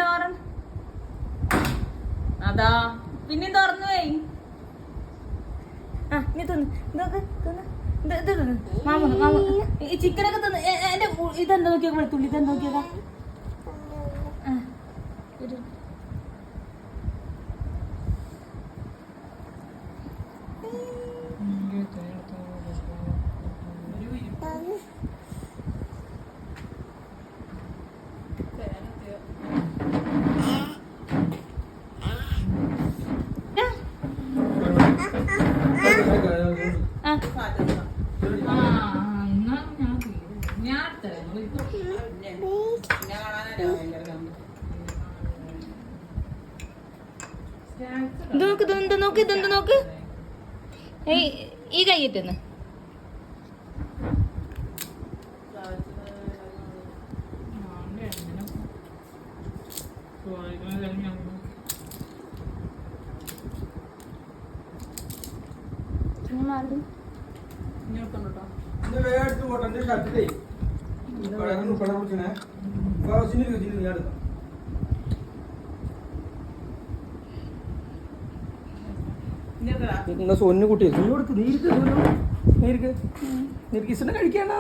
Door അതാ പിന്നെ തുറന്നു പോയി. ആ നീ തിന്ന് ഇതൊക്കെ തിന്ന് മാമ ഈ ചിക്കനൊക്കെ തിന്ന്. എന്റെ ഇതെന്താ നോക്കിയാ വെളുത്തുള്ളി ഇതെന്താ നോക്കിയതാ. ഇതെന്ത് നോക്ക് ഈ കൈയിട്ടെന്ന് സോന്നു കുട്ടി കിസിനെ കഴിക്കാണോ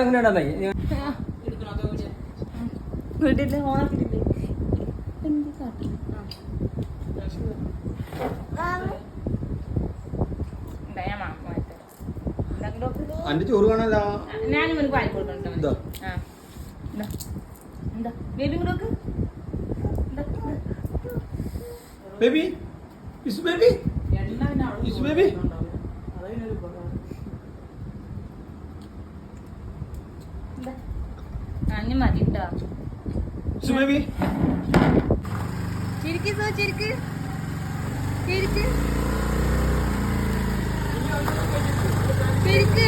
എങ്ങനെയാണെന്നായി വീട്ടില് ഓണാക്കിട്ടില്ലേ എന്ത് കാട്ടി അന്റെ ചോറ് കാണാ ഞാനും എനിക്ക് വായി കൊടുക്കണ്ടോ. എന്താ ബേബി കൂടെ baby is baby is baby അഞ്ഞു മതി കേട്ടോ. ഇസ് ബേബി ചിരിക്ക് സോ ചിരിക്ക് ചിരിക്ക് ചിരിക്ക്.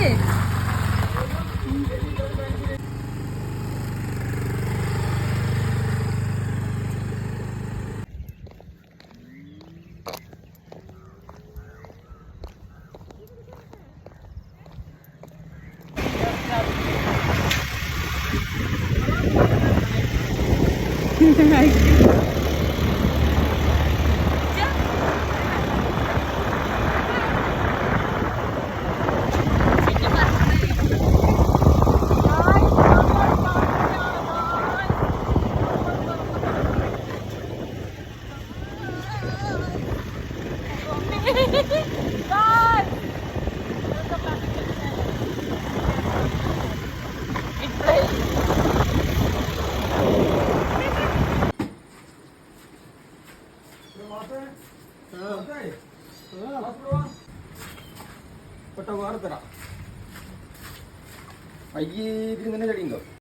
അയ്യേ ഇതിന് ഇങ്ങനെ ചടിയുണ്ടോ?